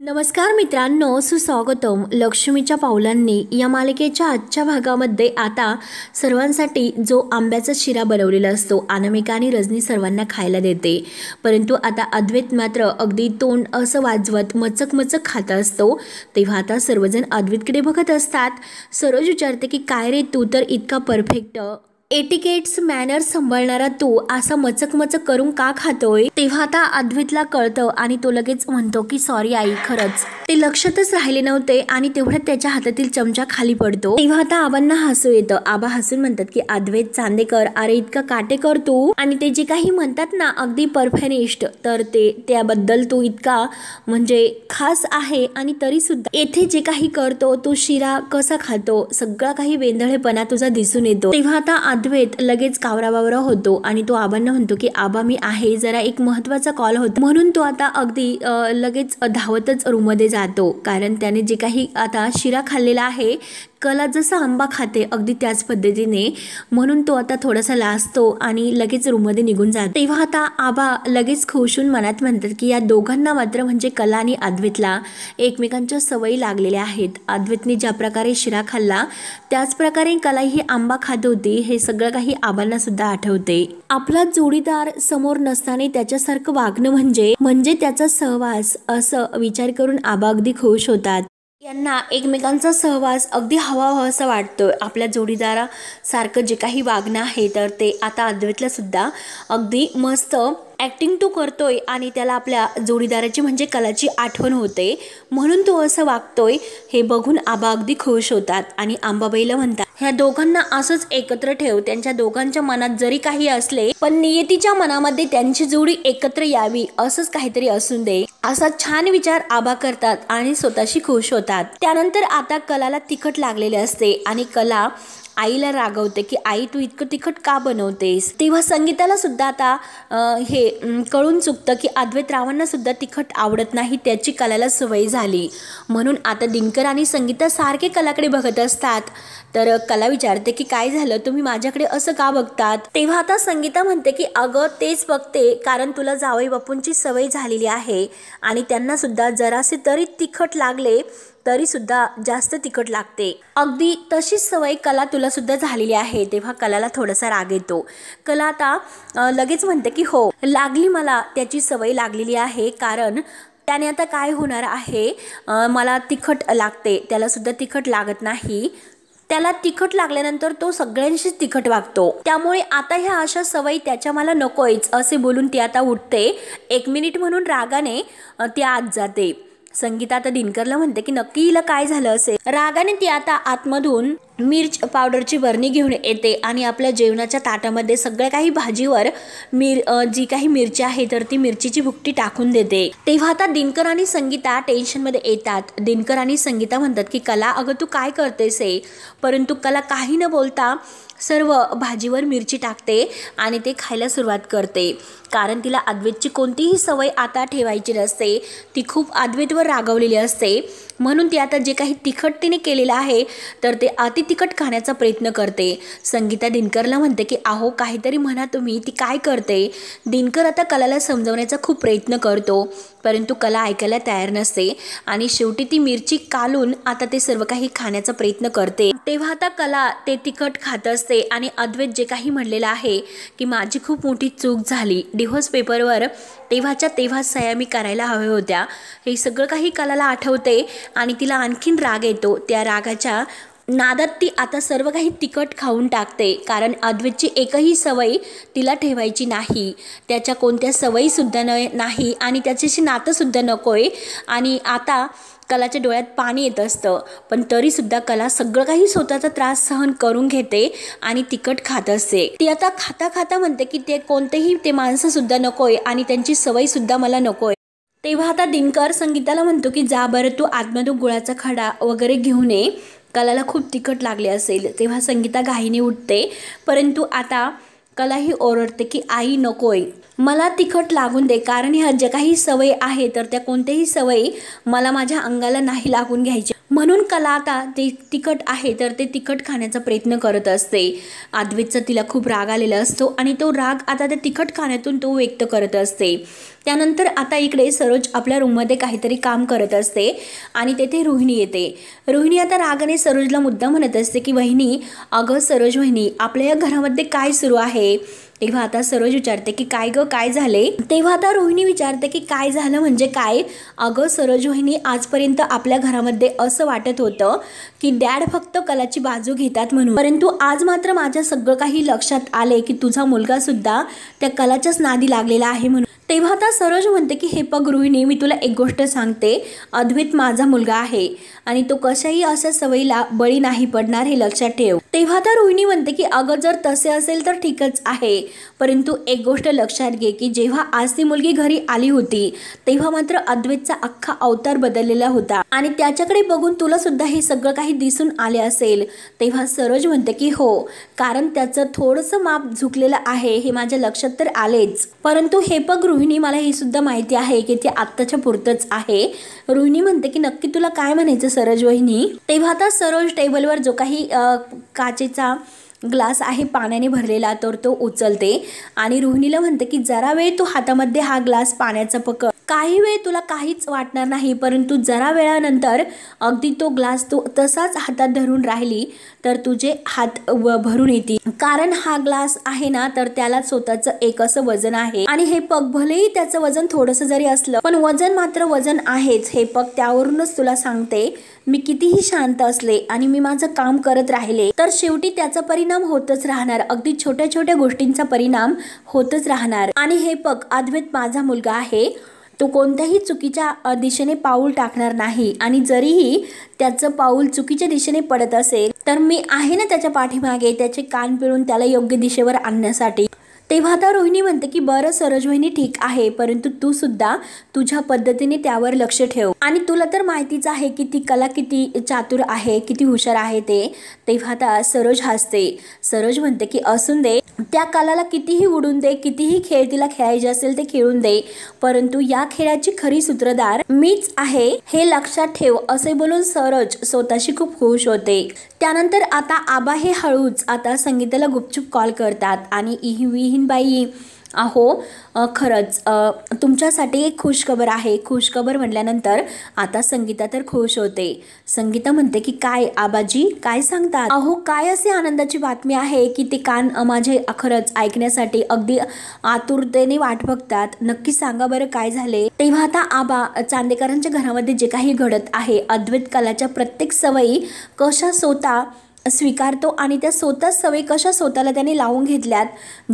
नमस्कार मित्रांनो, सुस्वागतम. लक्ष्मीच्या पावलांनी या मालिकेच्या आजच्या भागामध्ये आता सर्वांसाठी जो आंब्याचा शिरा बनवलेला असतो अनामिका आणि रजनी सर्वांना खायला देते. परंतु आता अद्वैत मात्र अगदी तोंड असं वाजवत मचक मचक खात असतो. तेव्हा आता सर्वजण अद्वैतकडे बघत असतात. सरोज विचारते की काय रे, तू तर इतका परफेक्ट एटिकेट्स मॅनर्स सांभाळणारा तू असा मचक मचक करून का खातोय. तेव्हा आता अद्वैतला कळतं आणि तो लगेच म्हणतो की सॉरी आई, खरंच ते लक्षातच राहिले नव्हते. आणि तेवढ्यात त्याच्या हातातील चमचा खाली पडतो. तेव्हा आता आबांना हसू येतं. आबा हसून म्हणतात की अद्वैत चांदेकर, अरे इतका काटेकर तू, आणि ते जे काही म्हणतात ना अगदी परफेक्शनिस्ट, तर ते त्याबद्दल तू इतका म्हणजे खास आहे. आणि तरी सुद्धा येथे जे काही करतो तू शिरा कसा खातो, सगळा काही वेंधळेपणा तुझा दिसून येतो. तेव्हा आता अद्वैत लगेच कावराबावरा होतो आणि तो आबांना म्हणतो की आबा मी आहे, जरा एक महत्त्वाचा कॉल होता. म्हणून तो आता अगदी लगेच धावतच रूममध्ये जातो. कारण त्याने जे काही आता शिरा खाल्लेला आहे, कला जसा आंबा खाते अगदी त्याच पद्धतीने, म्हणून तो आता थोडासा लाजतो आणि लगेच रूममध्ये निघून जातो. तेव्हा आता आबा लगेच खुशून मनात म्हणतात की या दोघांना मात्र म्हणजे कला आणि अद्वैतला एकमेकांच्या सवयी लागलेल्या आहेत. अद्वैतने ज्या प्रकारे शिरा खाल्ला त्याच प्रकारे कला ही आंबा खात होती, हे सगळं काही आबांना सुद्धा आठवते. आपला जोडीदार समोर नसताना त्याच्यासारखं वागणं म्हणजे त्याचा सहवास, असं विचार करून आबा अगदी खुश होतात. यांना एकमेकांचा सहवास अगदी हवा असं वाटतोय. आपल्या जोडीदारासारखं जे काही वागणं आहे तर ते आता अद्वैतला सुद्धा अगदी मस्त ॲक्टिंग तो करतोय आणि त्याला आपल्या जोडीदाराची म्हणजे कलाची आठवण होते, म्हणून तो असं वागतोय. हे बघून आबा अगदी खुश होतात आणि आंबाबाईला म्हणतात ह्या दोघांना असंच एकत्र ठेव. त्यांच्या दोघांच्या मनात जरी काही असले पण नियतीच्या मनामध्ये त्यांची जोडी एकत्र यावी असंच काहीतरी असून दे, असा छान विचार आबा करतात आणि स्वतःशी खुश होतात. त्यानंतर आता कलाला तिखट लागलेले असते आणि कला आईला रागवते की आई तू इतकं तिखट का बनवतेस. तेव्हा संगीताला सुद्धा आता हे कळून चुकतं की अद्वैत रावांना सुद्धा तिखट आवडत नाही, त्याची कलाला सवय झाली. म्हणून आता दिनकर आणि संगीता सारखे कलाकडे बघत असतात. तर कला विचारते की काय झालं, तुम्ही माझ्याकडे असं का बघतात. तेव्हा आता संगीता म्हणते की अगं तेच बघते, कारण तुला जावई बापूंची सवय झालेली आहे आणि त्यांना सुद्धा जरासे तरी तिखट लागले तरी सुद्धा जास्त तिखट लागते. अगदी तशीच सवय कला तुला सुद्धा झालेली आहे. तेव्हा कलाला थोडासा राग येतो. कला आता लगेच म्हणते की हो लागली, मला त्याची सवय लागलेली आहे, कारण त्याने आता काय होणार आहे, मला तिखट लागते, त्याला सुद्धा तिखट लागत नाही. त्याला तिखट लागल्यानंतर तो सगळ्यांशीच तिखट वागतो, त्यामुळे आता ह्या अशा सवयी त्याच्या मला नकोयच असे बोलून ती आता उठते. 1 मिनिट म्हणून रागाने ती आत जाते. संगीता आता दिनकरला म्हणते की नक्की हिला काय झालं असेल. रागाने ती आता आतमधून मिर्च पावडरची बरणी घेऊन येते आणि आपल्या जेवणाच्या ताटामध्ये सगळ्या काही भाजीवर जी काही मिरची आहे तर ती मिरचीची भुकटी टाकून देते. तेव्हा आता दिनकर आणि संगीता टेन्शनमध्ये येतात. दिनकर आणि संगीता म्हणतात की कला अगं तू काय करतेस आहे. परंतु कला काही न बोलता सर्व भाजीवर मिरची टाकते आणि ते खायला सुरुवात करते, कारण तिला अद्वैतची कोणतीही सवय आता ठेवायची नसते. ती खूप अद्वैतवर रागवलेली असते, म्हणून ती आता जे काही तिखट तिने केलेलं आहे तर ते अति तिखट खाण्याचा प्रयत्न करते. संगीता दिनकरला म्हणते की अहो काहीतरी म्हणा तुम्ही, ती काय करते. दिनकर आता कलाला समजवण्याचा खूप प्रयत्न करतो, परंतु कला ऐकायला तयार नसते आणि शेवटी ती मिरची कालून आता ते सर्व काही खाण्याचा प्रयत्न करते. तेव्हा आता कला ते तिखट खात असते आणि अद्वैत जे काही म्हणलेलं आहे की माझी खूप मोठी चूक झाली, डिव्होर्स पेपरवर तेव्हाच्या तेव्हा सह्या मी करायला हव्या होत्या, हे सगळं काही कलाला आठवते आणि तिला आणखीन राग येतो. त्या रागाच्या नादात ती आता सर्व काही तिखट खाऊन टाकते, कारण अद्वैतची एकही सवय तिला ठेवायची नाही, त्याच्या कोणत्या सवयीसुद्धा नाही आणि त्याच्याशी नातंसुद्धा नकोय. आणि आता कलाच्या डोळ्यात पाणी येत असतं, पण तरीसुद्धा कला सगळं काही स्वतःचा त्रास सहन करून घेते आणि तिखट खात असते. ती आता खाता खाता म्हणते की ते कोणतेही ते माणसंसुद्धा नकोय आणि त्यांची सवयीसुद्धा मला नकोय. तेव्हा आता दिनकर संगीताला म्हणतो की जा बरं तू आतमधून गुळाचा खडा वगैरे घेऊन ये, कलाला खूप तिखट लागले असेल. तेव्हा संगीता घाईने उठते, परंतु आता कलाही ओरडते की आई नकोय, मला तिखट लागून दे, कारण ह्या ज्या काही सवयी आहे तर त्या कोणत्याही सवयी मला माझ्या अंगाला नाही लागून घ्यायची. म्हणून कला आता ते तिखट आहे तर ते तिखट खाण्याचा प्रयत्न करत असते. अद्वैतचा तिला खूप राग आलेला असतो आणि तो राग आता त्या तिखट खाण्यातून तो व्यक्त करत असते. त्यानंतर आता इकडे सरोज आपल्या रूममध्ये काहीतरी काम करत असते आणि तेथे रोहिणी येते. रोहिणी आता रागाने सरोजला मुद्दा म्हणत असते की वहिनी, अगं सरोज वहिनी, आपल्या या घरामध्ये काय सुरू आहे? तेव्हा आता सरोज विचारते की काय ग, काय झाले? तेव्हा आता रोहिणी विचारते की काय झालं म्हणजे काय? अगं सरोज वहिनी, आजपर्यंत आपल्या घरामध्ये असं वाटत होतं की डॅड फक्त कलाची बाजू घेतात म्हणून, परंतु आज मात्र माझ्या सगळं काही लक्षात आले की तुझा मुलगा सुद्धा त्या कलाच्याच नादी लागलेला आहे म्हणून. तेव्हा आता सरोज म्हणते की हे बघ रोहिणी, मी तुला एक गोष्ट सांगते, अद्वैत माझा मुलगा आहे आणि तो कशाही अशा सवयीला बळी नाही पडणार, हे लक्षात ठेव. तेव्हा आता रोहिणी म्हणते की अगं जर तसे असेल तर ठीकच आहे, परंतु एक गोष्ट लक्षात घे की जेव्हा आज ती मुलगी घरी आली होती तेव्हा मात्र अद्वैतचा अख्खा अवतार बदललेला होता आणि त्याच्याकडे बघून तुला सुद्धा हे सगळं काही दिसून आले असेल. तेव्हा सरोज म्हणते की हो, कारण त्याचं थोडंसं माप झुकलेलं आहे हे माझ्या लक्षात तर आलेच, परंतु हे बघ रोहिणी, मला हे सुद्धा माहिती आहे की ते आत्ताच्या पुरतच आहे. रोहिणी म्हणते की नक्की तुला काय म्हणायचं सरोज वहिनी? तेव्हा आता सरोज टेबलवर जो काही काचेचा ग्लास आहे पाण्याने भरलेला तर तो उचलते आणि रोहिणीला म्हणते की जरा वेळ तू हातामध्ये हा ग्लास पाण्याचा पकड, काही वेळ तुला काहीच वाटणार नाही, परंतु जरा वेळानंतर अगदी तो ग्लास तू तसाच हातात धरून राहिली तर तुझे हात भरून येतील, कारण हा ग्लास आहे ना तर त्याला स्वतःचं एक असं वजन आहे आणि हे पग भलेही त्याचं वजन थोडंसं जरी असलं पण वजन मात्र वजन आहेच. हे पग त्यावरूनच तुला सांगते, मी कितीही शांत असले आणि मी माझं काम करत राहिले तर शेवटी त्याचा परिणाम होतच राहणार, अगदी छोट्या छोट्या गोष्टींचा परिणाम होतच राहणार. आणि हे बघ, अद्वैत माझा मुलगा आहे, तो कोणत्याही चुकीच्या दिशेने पाऊल टाकणार नाही आणि जरीही त्याचं पाऊल चुकीच्या दिशेने पडत असेल तर मी आहे ना त्याच्या पाठीमागे, त्याचे कान पिळून त्याला योग्य दिशेवर आणण्यासाठी. तेव्हा आता रोहिणी म्हणते की बरं सरोज वहिनी, ठीक आहे, परंतु तू सुद्धा तुझ्या पद्धतीने त्यावर लक्ष ठेव आणि तुला तर माहितीच आहे की ती कला किती चातुर आहे, किती हुशार आहे ते. तेव्हा आता सरोज हसते. सरोज म्हणते की असून दे, त्या कलाला कितीही उडून दे, कितीही खेळ तिला खेळायचे असेल ते खेळून दे, परंतु या खेळाची खरी सूत्रधार मीच आहे हे लक्षात ठेव, असे बोलून सरोज स्वतःशी खूप खुश होते. त्यानंतर आता आबा हे हळूच आता संगीताला गुपचूप कॉल करतात आणि विहीनबाई, अहो खरंच तुमच्यासाठी एक खुशखबर आहे. खुशखबर म्हटल्यानंतर आता संगीता तर खुश होते. संगीता म्हणते की काय आबाजी, काय सांगतात? अहो काय असे आनंदाची बातमी आहे की ते कान माझे खरंच ऐकण्यासाठी अगदी आतुरतेने वाट बघतात, नक्की सांगा बरं काय झाले? तेव्हा आता आबा, चांदेकरांच्या घरामध्ये जे काही घडत आहे, अद्वैत कलाच्या प्रत्येक सवयी कशा स्वतः स्वीकारतो आणि त्या सवयी कशा स्वतःला त्याने लावून घेतल्यात,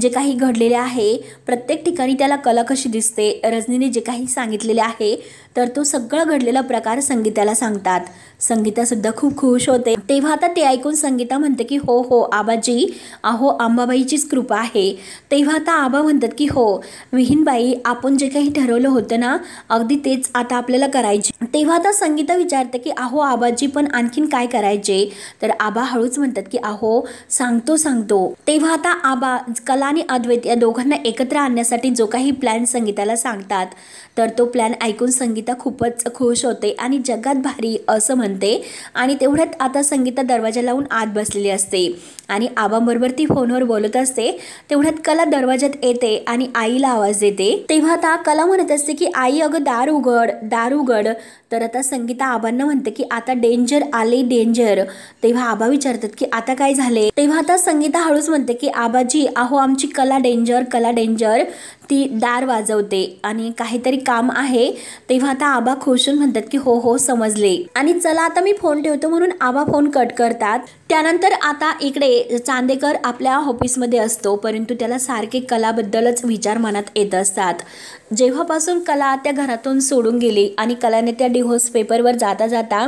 जे काही घडलेले आहे प्रत्येक ठिकाणी त्याला कला कशी दिसते, रजनीने जे काही सांगितलेले आहे तर तो सगळा घडलेला प्रकार संगीताला सांगतात. संगीता सुद्धा खूप खुश होते. तेव्हा आता ते ऐकून संगीता म्हणते की हो हो आबाजी, अहो अंबाबाईचीच कृपा आहे. तेव्हा आता आबा म्हणतात की हो विहीनबाई, आपण जे काही ठरवलं होतं ना अगदी तेच आता आपल्याला करायचे. तेव्हा आता संगीता विचारते की अहो आबाजी, पण आणखीन काय करायचे? तर आबा हळूच म्हणतात की अहो सांगतो. तेव्हा आता आबा कला आणि अद्वैत या दोघांना एकत्र आणण्यासाठी जो काही प्लॅन संगीताला सांगतात तर तो प्लॅन ऐकून संगीता खूपच खुश होते आणि जगात भारी असं म्हणते. आणि तेवढ्यात आता संगीता दरवाजा लावून आत बसलेली असते आणि आबांबरोबर ती फोनवर बोलत असते. तेवढ्यात कला दरवाजात येते आणि आईला आवाज देते. तेव्हा आता कला म्हणत असते की आई अगं दार उघड. तर आता संगीता आबांना म्हणते की आता डेंजर आले, डेंजर. तेव्हा आबा विचारतात की आता काय झाले? तेव्हा आता संगीता हळूच म्हणते की आबाजी, अहो आमची कला डेंजर. ती दार वाजवते आणि काहीतरी काम आहे. तेव्हा आता आबा खुशून म्हणतात की हो समजले आणि चला आता मी फोन ठेवतो, म्हणून आबा फोन कट करतात. त्यानंतर आता इकडे चांदेकर आपल्या ऑफिसमध्ये असतो, परंतु त्याला सारखे कलाबद्दलच विचार मनात येत असतात. जेव्हापासून कला त्या घरातून सोडून गेली आणि कलाने त्या डिव्होर्स पेपरवर जाता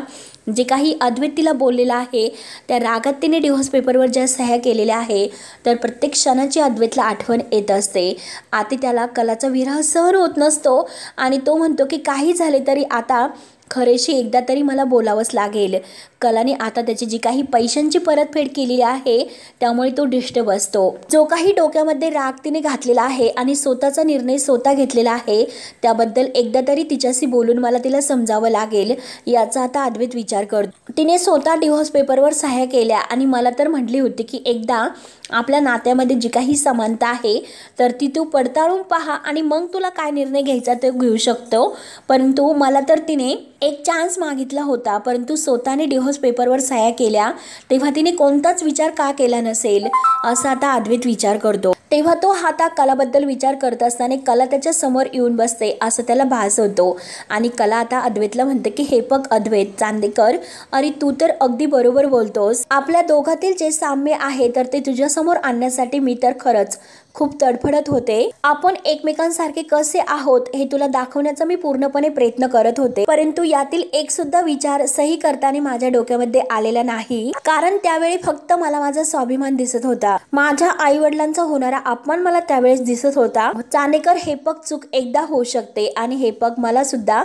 जे काही अद्वैत तिला बोललेला आहे त्या रागात तिने डिव्होर्स पेपरवर ज्या सह्या केलेल्या आहे तर प्रत्येक क्षणाची अद्वैतला आठवण येत असते. आता त्याला कलाचा विरह सहन होत नसतो आणि तो म्हणतो की काही झाले तरी आता खरेशी एकदा तरी मला बोलावंच लागेल, कलाने आता त्याची जी काही पैशांची परतफेड केलेली आहे त्यामुळे तो डिस्टर्ब असतो। जो काही डोक्यामध्ये राग तिने घातलेला आहे आणि स्वतःचा निर्णय स्वतः घेतलेला आहे त्याबद्दल एकदा तरी तिच्याशी बोलून मला तिला समजावं लागेल याचा आता अद्वैत विचार करतो। तिने स्वतः डिव्होर्स पेपरवर सह्या केल्या आणि मला तर म्हटली होती की एकदा आपल्या नात्यामध्ये जी काही समानता आहे तर ती तू पडताळून पहा आणि मग तुला काय निर्णय घ्यायचा ते घेऊ शकतो। परंतु मला तर तिने एक चान्स मागितला होता, परंतु स्वतःने डिव्होर्स पेपरवर सह्या केल्या तेव्हा तिने कोणताच विचार का केला नसेल असा आता अद्वैत विचार करतो। तेव्हा तो हाता कलाबद्दल विचार करत असताना कला त्याच्या समोर येऊन बसते असं त्याला भास होतो आणि कला आता अद्वैतला म्हणते की हे बघ अद्वैत चांदेकर, अरे तू तर अगदी बरोबर बोलतोस। आपल्या दोघातील जे साम्य आहे तर ते तुझ्या समोर आणण्यासाठी मी तर खरंच खूप तडफडत होते। आपण एकमेकांसारखे कसे आहोत हे तुला दाखवण्याचा मी पूर्णपणे प्रयत्न करत होते, परंतु यातील एक सुद्धा विचार सही करताना माझ्या डोक्यामध्ये आलेला नाही, कारण त्यावेळी फक्त मला माझा स्वाभिमान दिसत होता। माझ्या आई वडिलांचा होणारा अपमान मला त्यावेळेस दिसत होता। चांदेकर, हे पग चूक एकदा होऊ शकते आणि हे पग मला सुद्धा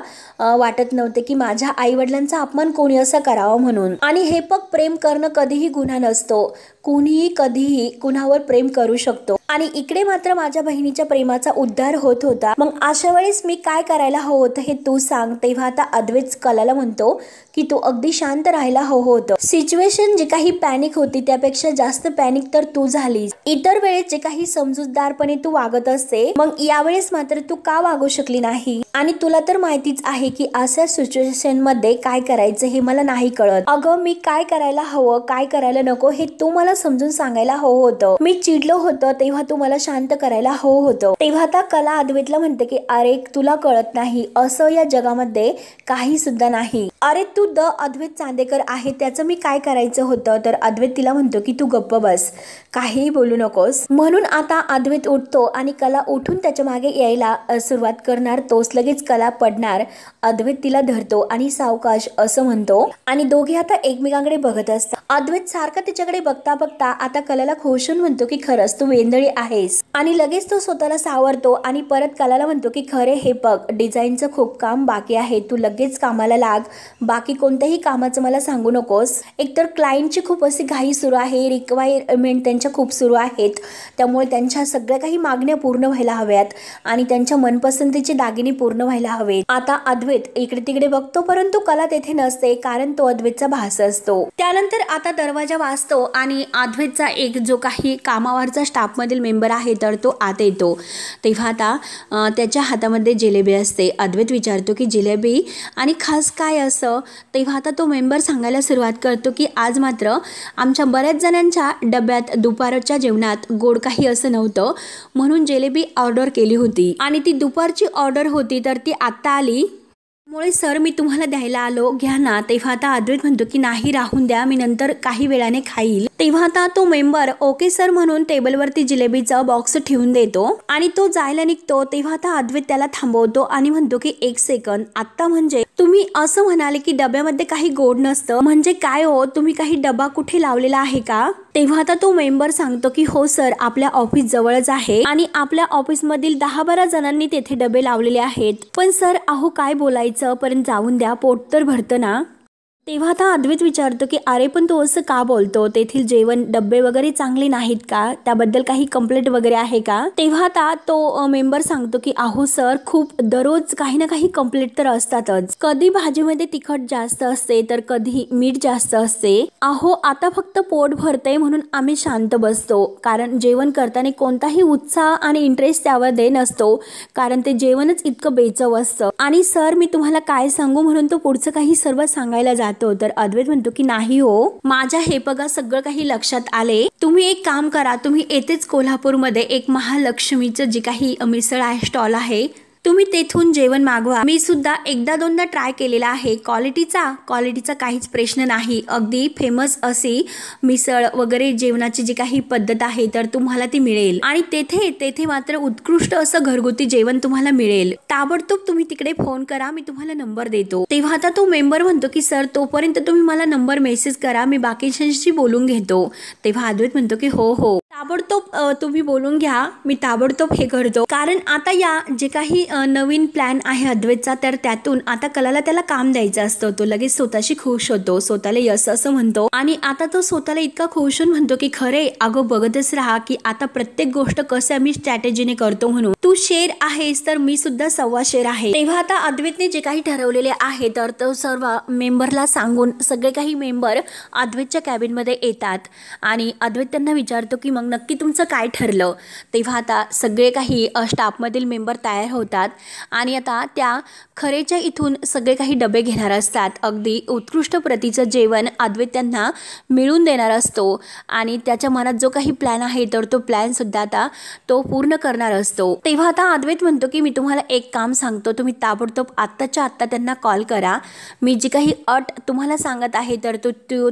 वाटत नव्हते की माझ्या आई वडिलांचा अपमान कोणी असं करावं म्हणून। आणि हे पग प्रेम करणं कधीही गुन्हा नसतो, कुणीही कधीही कुणावर प्रेम करू शकतो आणि इकडे मात्र माझ्या बहिणीच्या प्रेमाचा उद्धार होत होता। मग अशा वेळेस मी काय करायला हवं होतं हे तू सांग। तेव्हा आता अद्वैत कलाला म्हणतो की तू अगदी शांत राहायला हवं होतं। सिच्युएशन जी काही पॅनिक होती त्यापेक्षा जास्त पॅनिक तर तू झालीस। इतर वेळेस जे काही समजूतदारपणे तू वागत असते मग यावेळेस मात्र तू का वागू शकली नाही? आणि तुला तर माहितीच आहे की अशा सिच्युएशन मध्ये काय करायचं हे मला नाही कळत। अगं मी काय करायला हवं काय करायला नको हे तू मला समजून सांगायला हवं होतं। मी चिडलो होतं तेव्हा तू मला शांत करायला हवं होतं। तेव्हा आता कला अद्वैतला म्हणते की अरे तुला कळत नाही असं या जगामध्ये काही सुद्धा नाही। अरे तू अद्वैत चांदेकर आहे त्याचं मी काय करायचं होतं? तर अद्वैत तिला म्हणतो की तू गप्प बस, काहीही बोलू नकोस। म्हणून आता अद्वैत उठतो आणि कला उठून त्याच्या मागे यायला सुरुवात करणार, तोच लगेच कला पडणार। अद्वैत तिला धरतो आणि सावकाश असं म्हणतो आणि दोघे आता एकमेकांकडे बघत असतात। अद्वैत सारखा तिच्याकडे बघता बघता आता कलाला खोशून म्हणतो की खरंच तू वेंदळी आहेस आणि लगेच तो स्वतःला सावरतो आणि परत कलाला म्हणतो की खरे हे बघ डिझाईनचं खूप काम बाकी आहे, तू लगेच कामाला लाग, बाकी कोणत्याही कामाचं मला सांगू नकोस। एकतर क्लायंटची खूप अशी घाई सुरू आहे, रिक्वायरमेंट त्यांच्या खूप सुरू आहेत, त्यामुळे त्यांच्या सगळ्या काही मागण्या पूर्ण व्हायला हव्यात आणि त्यांच्या मनपसंतीचे दागिने पूर्ण व्हायला हवेत। आता अद्वैत इकडे तिकडे बघतो परंतु कला तेथे नसते कारण तो अद्वैतचा भास असतो। त्यानंतर आता दरवाजा वाजतो आणि अद्वैतचा एक जो काही कामावरचा स्टाफ मधील मेंबर आहे तर तो आत येतो। तेव्हा आता त्याच्या हातामध्ये जिलेबी असते। अद्वैत विचारतो की जिलेबी आणि खास काय असं? तेव्हा आता तो मेंबर सांगायला सुरुवात करतो की आज मात्र आमच्या बऱ्याच जणांच्या डब्यात दुपारच्या जेवणात गोड काही असं नव्हतं म्हणून जिलेबी ऑर्डर केली होती आणि ती दुपारची ऑर्डर होती तर ती आत्ता आली, त्यामुळे सर मी तुम्हाला द्यायला आलो, घ्या ना। तेव्हा आता अद्वैत म्हणतो की नाही राहून द्या, मी नंतर काही वेळाने खाईल। तेव्हा आता तो मेंबर ओके सर म्हणून टेबलवरती जिलेबीचा बॉक्स ठेवून देतो आणि तो जायला निघतो। तेव्हा आता अद्वैत त्याला थांबवतो आणि म्हणतो की एक सेकंद, आता म्हणजे तुम्ही असं म्हणाले की डब्यामध्ये काही गोड नसतं, म्हणजे काय हो, तुम्ही काही डबा कुठे लावलेला आहे का? तेव्हा आता तो मेंबर सांगतो की हो सर आपल्या ऑफिस जवळच आहे आणि आपल्या ऑफिस मधील 10-12 जणांनी तेथे डबे लावलेले आहेत, पण सर अहो काय बोलायचं, पर्यंत जाऊन द्या, पोट तर भरतं ना। तेव्हा आता अद्वैत विचारतो की अरे पण तो असं का बोलतो, तेथील जेवण डब्बे वगैरे चांगले नाहीत का, त्याबद्दल काही कंप्लेंट वगैरे आहे का? तेव्हा आता तो मेंबर सांगतो की अहो सर खूप दररोज काही ना काही कंप्लेंट तर असतातच, कधी भाजीमध्ये तिखट जास्त असते तर कधी मीठ जास्त असते। अहो आता फक्त पोट भरते म्हणून आम्ही शांत बसतो, कारण जेवण करताना कोणताही उत्साह आणि इंटरेस्ट त्यामध्ये नसतो, कारण ते जेवणच इतकं बेचव असतं। आणि सर मी तुम्हाला काय सांगू म्हणून तो पुढचं काही सर्व सांगायला जातो तर अद्वैत म्हणतो की नाही हो, माझ्या हे बघा सगळं काही लक्षात आले, तुम्ही एक काम करा, तुम्ही येथेच कोल्हापूरमध्ये एक महालक्ष्मीचं जी काही मिसळ आहे स्टॉल आहे तुम्ही तेथून जेवण मागवा। मी सुद्धा एकदा दोनदा ट्राय केलेला आहे, क्वालिटीचा काहीच प्रश्न नाही, अगदी फेमस अशी मिसळ वगैरे जेवणाची जी काही पद्धत आहे तर तुम्हाला ती मिळेल आणि तेथे मात्र उत्कृष्ट असं घरगुती जेवण तुम्हाला मिळेल। ताबडतोब तुम्ही तिकडे फोन करा, मी तुम्हाला नंबर देतो। तेव्हा आता तो मेंबर म्हणतो की सर तोपर्यंत तुम्ही मला नंबर मेसेज करा, मी बाकीच्यांशी बोलून घेतो। तेव्हा अद्वैत म्हणतो की हो हो ताबडतोब तुम्ही बोलून घ्या, मी ताबडतोब हे करतो. कारण आता या जे काही नवीन प्लॅन आहे अद्वैतचा, तर त्यातून आता कलाला त्याला काम द्यायचं असतं. तो लगेच स्वतःशी खुश होतो, स्वतःला यस असं म्हणतो आणि आता तो स्वतःला इतका खुश होऊन म्हणतो की खरे अगं बघतच राहा की आता प्रत्येक गोष्ट कसं मी स्ट्रॅटेजीने करतो. म्हणून तू शेर आहेस तर मी सुद्धा सव्वा शेर आहे. तेव्हा आता अद्वैतने जे काही ठरवलेले आहे तर तो सर्व मेंबरला सांगून सगळे काही मेंबर अद्वैतच्या कॅबिनमध्ये येतात आणि अद्वैत त्यांना विचारतो की मग नक्की तुमचं काय ठरलं. तेव्हा आता सगळे काही स्टाफमधील मेंबर तयार होतात आणि आता त्या खरेच्या इथून सगळे काही डबे घेणार असतात. अगदी उत्कृष्ट प्रतीचं जेवण अद्वैत त्यांना मिळून देणार असतो आणि त्याच्या मनात जो काही प्लॅन आहे तर तो प्लॅन सुद्धा आता तो पूर्ण करणार असतो. तेव्हा आता अद्वैत म्हणतो की मी तुम्हाला एक काम सांगतो, तुम्ही ताबडतोब आत्ताच्या आत्ता त्यांना कॉल करा. मी जी काही अट तुम्हाला सांगत आहे तर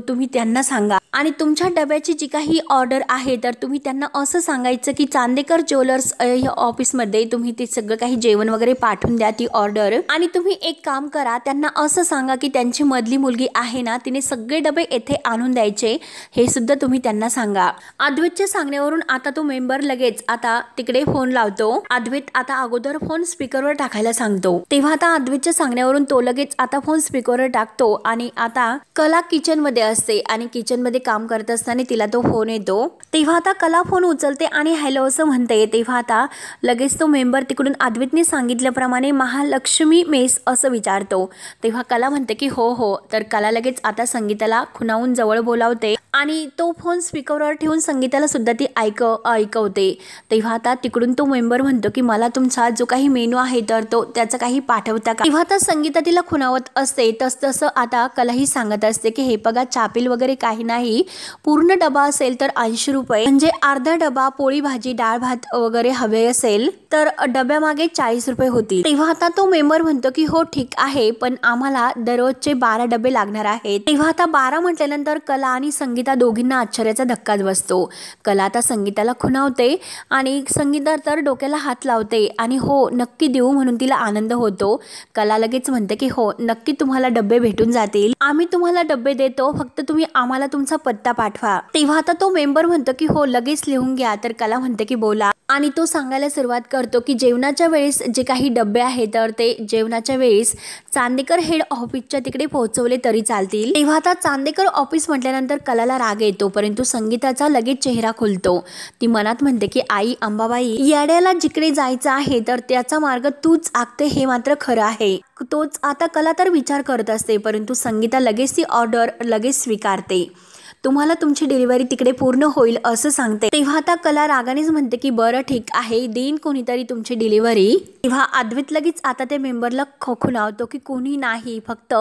तुम्ही त्यांना सांगा आणि तुमच्या डब्याची जी काही ऑर्डर आहे तर तुम्ही त्यांना असं सांगायचं की चांदेकर ज्वेलर्स या ऑफिसमध्ये तुम्ही ते सगळं काही जेवण वगैरे पाठवून द्या ती ऑर्डर. आणि तुम्ही एक काम करा, त्यांना असं सांगा की त्यांची मधली मुलगी आहे ना तिने सगळे डबे येथे आणून द्यायचे, हे सुद्धा तुम्ही त्यांना सांगा. अद्वैतच्या सांगण्यावरून आता तो मेंबर लगेच आता तिकडे फोन लावतो. अद्वैत आता अगोदर फोन स्पीकरवर टाकायला सांगतो. तेव्हा आता अद्वैतच्या सांगण्यावरून तो लगेच आता फोन स्पीकरवर टाकतो आणि आता कला किचन मध्ये असते आणि किचन मध्ये काम करत असताना तिला तो फोन येतो. तेव्हा आता कला फोन उचलते आणि हॅलो असं म्हणते. तेव्हा आता लगेच तो मेंबर तिकडून अद्वैतने सांगितल्याप्रमाणे महालक्ष्मी मेस असं विचारतो. तेव्हा कला म्हणते की हो हो. तर कला लगेच आता संगीताला खुणावून जवळ बोलावते आणि तो फोन स्पीकरवर ठेवून संगीताला सुद्धा ती ऐकवते. तेव्हा आता तिकडून तो मेंबर म्हणतो की मला तुमचा जो काही मेनू आहे तर तो त्याचं काही पाठवता का. तेव्हा आता संगीता तिला खुणावत असते. तसं आता कलाही सांगत असते की हे बघा चापील वगैरे काही नाही, पूर्ण डबा असेल तर 80 रुपये, म्हणजे अर्धा डबा पोळी भाजी डाळ भात वगैरे हवे असेल तर डब्यामागे 40 रुपये होतील. तेव्हा आता तो मेंबर म्हणतो की हो ठीक आहे, पण आम्हाला दररोजचे 12 डबे लागणार आहेत. तेव्हा आता 12 म्हटल्यानंतर कला आणि संगीता दोघींना आश्चर्याचा धक्काच बसतो. कला आता संगीताला खुणावते आणि संगीता तर डोक्याला हात लावते आणि हो नक्की देऊ म्हणून तिला आनंद होतो. कला लगेच म्हणते की हो नक्की तुम्हाला डबे भेटून जातील, आम्ही तुम्हाला डबे देतो, फक्त तुम्ही आम्हाला तुमचा पत्ता पाठवा. तेव्हा आता तो मेंबर म्हणतो की हो लगेच लिहून घ्या. तर कला म्हणते की बोला आणि तो सांगायला सुरुवात करतो की जेवणाच्या वेळेस जे काही डबे आहेत तर ते जेवणाच्या वेळेस चांदेकर हेड ऑफिसच्या तिकडे पोहोचवले तरी चालतील. तेव्हा आता चांदेकर ऑफिस म्हटल्यानंतर कलाला राग येतो, परंतु संगीताचा लगेच चेहरा खुलतो. ती मनात म्हणते की आई अंबाबाई, येड्याला जिकडे जायचं आहे तर त्याचा मार्ग तूच आखते हे मात्र खरं आहे. तोच आता कला तर विचार करत असते, परंतु संगीता लगेच ती ऑर्डर लगेच स्वीकारते. तुम्हाला तुमची डिलिव्हरी तिकडे पूर्ण होईल असं सांगते. तेव्हा आता कला रागानेच म्हणते की बरं ठीक आहे, देईन कोणीतरी तुमची डिलिव्हरी. तेव्हा अद्वैत लगेच आता त्या मेंबरला खुणावतो की कोणी नाही, फक्त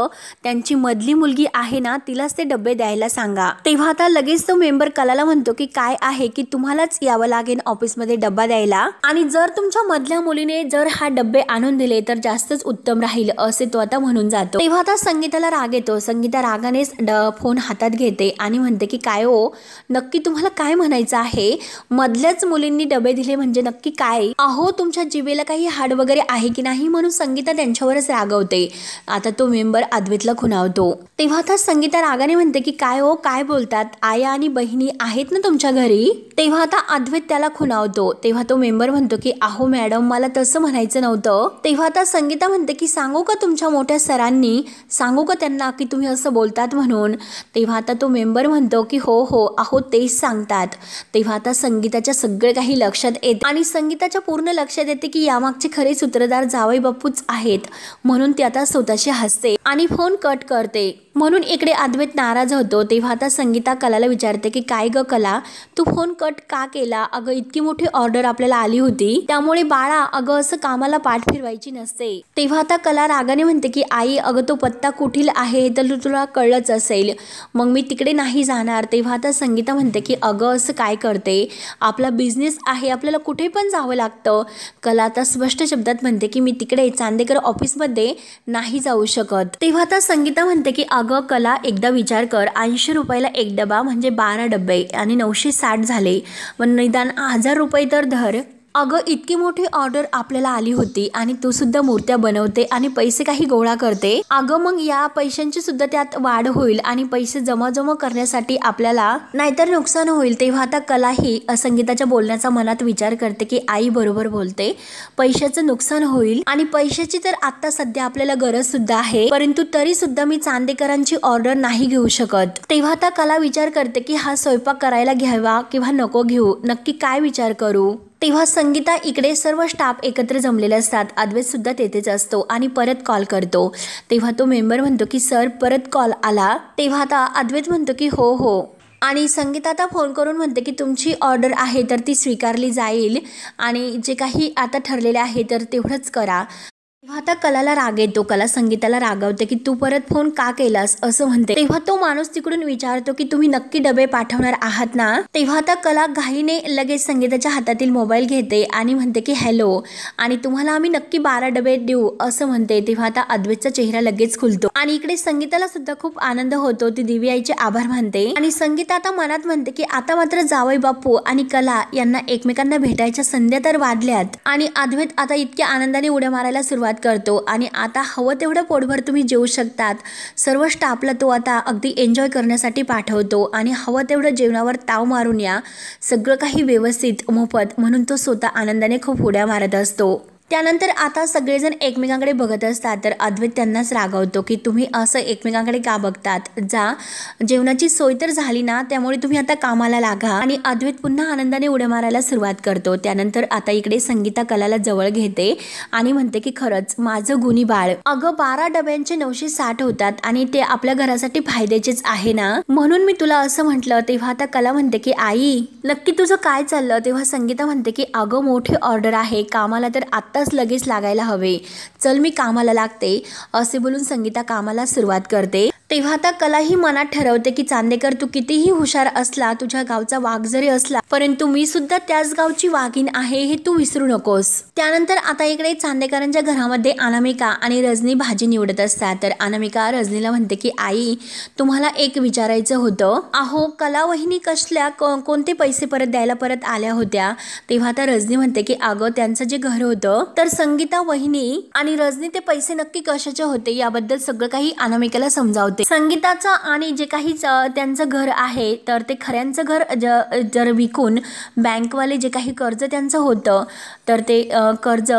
त्यांची मधली मुलगी आहे ना तिलाच ते डबे द्यायला सांगा. तेव्हा आता लगेच तो मेंबर कलाला म्हणतो की काय आहे की तुम्हालाच यावं लागेल ऑफिसमध्ये डब्बा द्यायला आणि जर तुमच्या मधल्या मुलीने जर हा डब्बे आणून दिले तर जास्तच उत्तम राहील असे तो आता म्हणून जातो. तेव्हा आता संगीताला राग येतो. संगीता रागानेच फोन हातात घेते आणि म्हणते की काय हो नक्की तुम्हाला काय म्हणायचं आहे, मधल्याच मुलींनी डबे दिले म्हणजे नक्की काय, अहो तुमच्या जिभेला काही हाड वगैरे आहे की नाही. म्हणून संगीता त्यांच्यावरच रागवते. आता तो मेंबर अद्वैतला खुणावतो. तेव्हा आता संगीता रागाने म्हणते की काय हो काय बोलतात, आया आणि बहिणी आहेत ना तुमच्या घरी. तेव्हा आता अद्वैत त्याला खुणावतो. तेव्हा तो मेंबर म्हणतो की अहो मॅडम मला तसं म्हणायचं नव्हतं. तेव्हा आता संगीता म्हणते की सांगू का तुमच्या मोठ्या सरांनी, सांगू का त्यांना की तुम्ही असं बोलतात म्हणून. तेव्हा आता तो मेंबर म्हणतो की हो हो अहो तेच सांगतात. तेव्हा आता संगीताच्या सगळे काही लक्षात येते आणि संगीताच्या पूर्ण लक्षात येते की यामागचे खरे सूत्रधार जावई बापूच आहेत. म्हणून ती आता स्वतःशी हसते आणि फोन कट करते. म्हणून इकडे अद्वैत नाराज होतो. तेव्हा आता संगीता कलाला विचारते की काय ग कला, तू फोन कट का केला, अगं इतकी मोठी ऑर्डर आपल्याला आली होती, त्यामुळे बाळा अगं असं कामाला पाठ फिरवायची नसते. तेव्हा आता कला रागाने म्हणते की आई अगं तो पत्ता कुठील आहे तर तुला कळलंच असेल, मग मी तिकडे नाही जाणार. तेव्हा आता संगीता म्हणते की अगं असं काय करते, आपला बिझनेस आहे, आपल्याला कुठे पण जावं लागतं. कला आता स्पष्ट शब्दात म्हणते की मी तिकडे चांदेकर ऑफिसमध्ये नाही जाऊ शकत. तेव्हा आता संगीता म्हणते की अगं कला एकदा विचार कर, 80 रुपयाला एक डबा म्हणजे 12 डबे आणि 960 झाले, पण निदान 1000 रुपये तर धर. अगं इतकी मोठी ऑर्डर आपल्याला आली होती आणि तू सुद्धा मूर्त्या बनवते आणि पैसे काही गोळा करते. अगं मग या पैशांची सुद्धा त्यात वाढ होईल आणि पैसे जमा करण्यासाठी आपल्याला नाहीतर नुकसान होईल. तेव्हा आता कला ही संगीताच्या बोलण्याचा मनात विचार करते की आई बरोबर बोलते, पैशाचं नुकसान होईल आणि पैशाची तर आता सध्या आपल्याला गरज सुद्धा आहे, परंतु तरी सुद्धा मी चांदेकरांची ऑर्डर नाही घेऊ शकत. तेव्हा आता कला विचार करते की हा स्वयंपाक करायला घ्यावा किंवा नको घेऊ, नक्की काय विचार करू. तेव्हा संगीता इकडे सर्व स्टाफ एकत्र जमलेले असतात. अद्वैत सुद्धा तेथेच असतो आणि परत कॉल करतो. तेव्हा तो मेंबर म्हणतो की सर परत कॉल आला. तेव्हा आता अद्वैत म्हणतो की हो आणि संगीता आता फोन करून म्हणते की तुमची ऑर्डर आहे तर ती स्वीकारली जाईल आणि जे काही आता ठरलेले आहे तर तेवढंच करा. तेव्हा आता कलाला राग येतो. कला संगीताला रागवते की तू परत फोन का केलास असं म्हणते. तेव्हा तो माणूस तिकडून विचारतो की तुम्ही नक्की डबे पाठवणार आहात ना. तेव्हा आता कला घाईने लगेच संगीताच्या हातातील मोबाईल घेते आणि म्हणते की हॅलो आणि तुम्हाला आम्ही नक्की 12 डबे देऊ असं म्हणते. तेव्हा आता अद्वैतचा चेहरा लगेच खुलतो आणि इकडे संगीताला सुद्धा खूप आनंद होतो. ती दिव्य आईचे आभार मानते आणि संगीता आता मनात म्हणते की आता मात्र जावई बापू आणि कला यांना एकमेकांना भेटायच्या संध्या तर वाढल्यात आणि अद्वैत आता इतक्या आनंदाने उड्या मारायला सुरुवात करतो आणि आता हवं तेवढं पोटभर तुम्ही जेवू शकतात. सर्व स्टाफला तो आता अगदी एन्जॉय करण्यासाठी पाठवतो आणि हवं तेवढं जेवणावर ताव मारून या, सगळं काही व्यवस्थित मोफत म्हणून तो स्वतः आनंदाने खूप उड्या मारत असतो. त्यानंतर आता सगळेजण एकमेकांकडे बघत असतात तर अद्वैत त्यांनाच रागवतो की तुम्ही असं एकमेकांकडे का बघतात, जा जेवणाची सोय तर झाली ना, त्यामुळे तुम्ही आता कामाला लागा. आणि अद्वैत पुन्हा आनंदाने उड्या मारायला सुरुवात करतो. त्यानंतर आता इकडे संगीता कलाला जवळ घेते आणि म्हणते की खरंच माझं गुणी बाळ, अगं 12 डब्यांचे 960 होतात आणि ते आपल्या घरासाठी फायद्याचेच आहे ना, म्हणून मी तुला असं म्हटलं. तेव्हा आता कला म्हणते की आई नक्की तुझं काय चाललं. तेव्हा संगीता म्हणते की अगं मोठी ऑर्डर आहे, कामाला तर आता लगेच लागायला हवे, चल मी कामाला लागते असे बोलून संगीता कामाला सुरुवात करते. तेव्हा आता कला ही मनात ठरवते की चांदेकर तू कितीही हुशार असला, तुझ्या गावचा वाघ जरी असला, परंतु मी सुद्धा त्याच गावची वाघीण आहे हे तू विसरू नकोस. त्यानंतर आता इकडे चांदेकरांच्या घरामध्ये अनामिका आणि रजनी भाजी निवडत असतात तर अनामिका रजनीला म्हणते की आई तुम्हाला एक विचारायचं होतं. अहो कला वहिनी कसल्या कोणते पैसे परत द्यायला परत आल्या होत्या. तेव्हा आता रजनी म्हणते की अगं त्यांचं जे घर होतं तर संगीता वहिनी आणि रजनी ते पैसे नक्की कशाचे होते याबद्दल सगळं काही अनामिकाला समजावते. संगीताचं आणि जे काही त्यांचं घर आहे तर ते खऱ्यांचं घर जर विकून बँकवाले जे काही कर्ज त्यांचं होतं तर ते कर्ज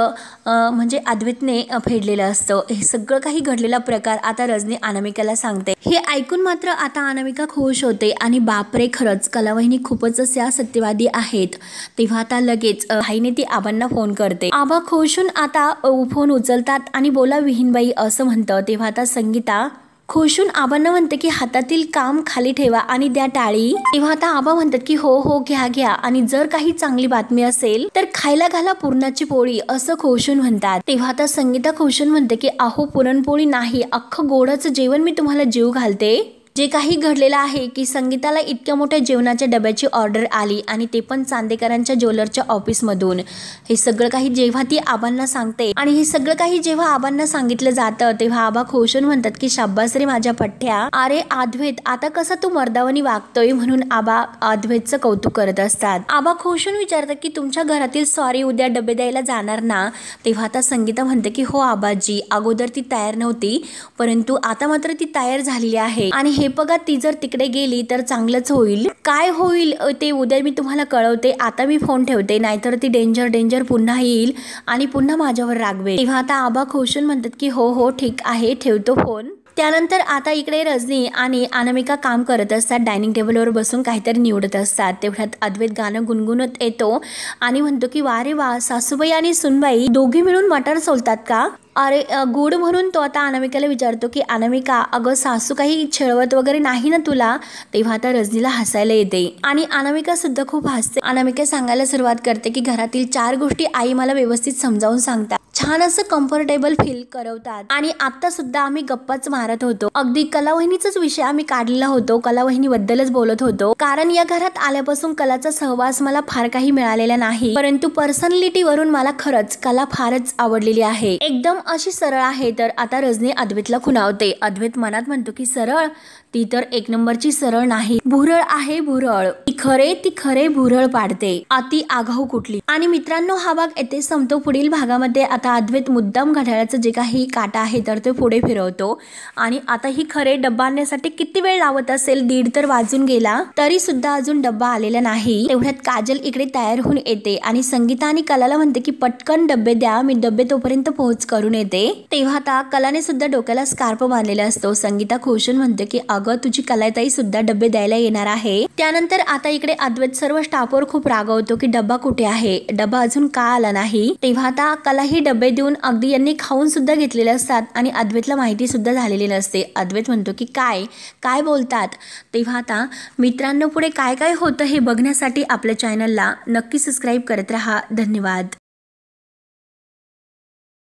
म्हणजे अद्वैतने फेडलेलं असतं. हे सगळं काही घडलेला प्रकार आता रजनी अनामिकाला सांगते. हे ऐकून मात्र आता अनामिका खुश होते आणि बापरे खरंच कलावहिनी खूपच अशा सत्यवादी आहेत. तेव्हा आता लगेच आईने ती आबांना फोन करते. आबा खुशून आता फोन उचलतात आणि बोला विहीनबाई असं म्हणतं. तेव्हा आता संगीता खुशून आबांना म्हणते की हातातील काम खाली ठेवा आणि द्या टाळी. तेव्हा आता आबा म्हणतात की हो घ्या आणि जर काही चांगली बातमी असेल तर खायला घाला पुरणाची पोळी असं खुशून म्हणतात. तेव्हा आता संगीता खुशून म्हणते की अहो पुरणपोळी नाही, अख्खं गोडाचं जेवण मी तुम्हाला जीव घालते. जे काही घडलेलं आहे की संगीताला इतक्या मोठ्या जेवणाच्या डब्याची ऑर्डर आली आणि ते पण चांदेकरांच्या ज्वेलरच्या ऑफिसमधून. हे सगळं काही जेव्हा ती आबांना सांगते आणि हे सगळं काही जेव्हा आबांना सांगितलं जातं तेव्हा आबा खुशून म्हणतात की शाब्बास रे माझ्या पठ्ठ्या, अरे अद्वैत आता कसा तू मर्दावानी वागतोय, म्हणून आबा अद्वैतचं कौतुक करत असतात. आबा खुशून विचारतात की तुमच्या घरातील सॉरी उद्या डबे द्यायला जाणार ना. तेव्हा आता संगीता म्हणते की हो आबाजी, अगोदर ती तयार नव्हती परंतु आता मात्र ती तयार झालेली आहे आणि हे बघा ती जर तिकडे गेली तर चांगलंच होईल. काय होईल ते उद्या मी तुम्हाला कळवते. आता मी फोन ठेवते, नाहीतर ती डेंजर पुन्हा येईल आणि पुन्हा माझ्यावर रागवेल. तेव्हा आता आबा खुशून म्हणतात की हो ठीक आहे ठेवतो फोन. त्यानंतर आता इकडे रजनी आणि अनामिका काम करत असतात. डायनिंग टेबलवर बसून काहीतरी निवडत असतात. तेवढ्यात अद्वैत गाणं गुणगुणत येतो आणि म्हणतो की वा रे वा, सासूबाई आणि सुनबाई दोघी मिळून मटार सोलतात का. अरे गुड म्हणून तो आता अनामिकाला विचारतो की अनामिका अगं सासू काही छळवत वगैरे नाही ना तुला. तेव्हा आता रजनीला हसायला येते आणि अनामिका सुद्धा खूप हसते. अनामिका सांगायला सुरुवात करते की घरातील 4 गोष्टी आई मला व्यवस्थित समजावून सांगतात छान असं कम्फर्टेबल फील करवतात। आणि आता सुद्धा आम्ही गप्पाच मारत होतो, अगदी कलावहिनीचाच विषय आम्ही काढलेला होतो, कलावहिनी बद्दलच बोलत होतो, कारण या घरात आल्यापासून कलाचा सहवास मला फार काही मिळालेला नाही, परंतु पर्सनॅलिटी वरून मला खरंच कला फारच आवडलेली आहे, एकदम अशी सरळ आहे। तर आता रजनी अद्वैतला खुणावते। अद्वैत मनात म्हणतो की सरळ, ती तर एक नंबरची सरळ नाही, भुरळ आहे भुरळ, ती खरे भुरळ पाडते, अति आगाऊ कुठली। आणि मित्रांनो, हा भाग येथे संपतो। पुढील भागामध्ये आता अद्वैत मुद्दाम घड्याळाचं जे काही काटा आहे तर ते पुढे फिरवतो, आणि आता ही खरे डब्बा आणण्यासाठी किती वेळ लावत असेल, 1:30 तर वाजून गेला, तरी सुद्धा अजून डब्बा आलेला नाही। तेवढ्यात काजल इकडे तयार होऊन येते आणि संगीता आणि कलाला म्हणते की पटकन डब्बे द्या, मी डब्बे तोपर्यंत पोहोच करून येते। तेव्हा आता कलाने सुद्धा डोक्याला स्कार्फ बांधलेला असतो। संगीता खुशून म्हणते की अगं, तुझी कलाताई सुद्धा डब्बे द्यायला येणार आहे। त्यानंतर आता इकडे अद्वैत सर्व स्टाफवर खूप रागवतो की डब्बा कुठे आहे, डब्बा अजून का आला नाही। तेव्हा आता कला ही डब्बे देऊन अगदी यांनी खाऊन सुद्धा घेतलेले असतात आणि अद्वैतला माहिती सुद्धा झालेली नसते। अद्वैत म्हणतो की काय काय बोलतात। तेव्हा आता मित्रांनो, पुढे काय काय होतं हे बघण्यासाठी आपल्या चॅनलला नक्की सबस्क्राईब करत राहा। धन्यवाद।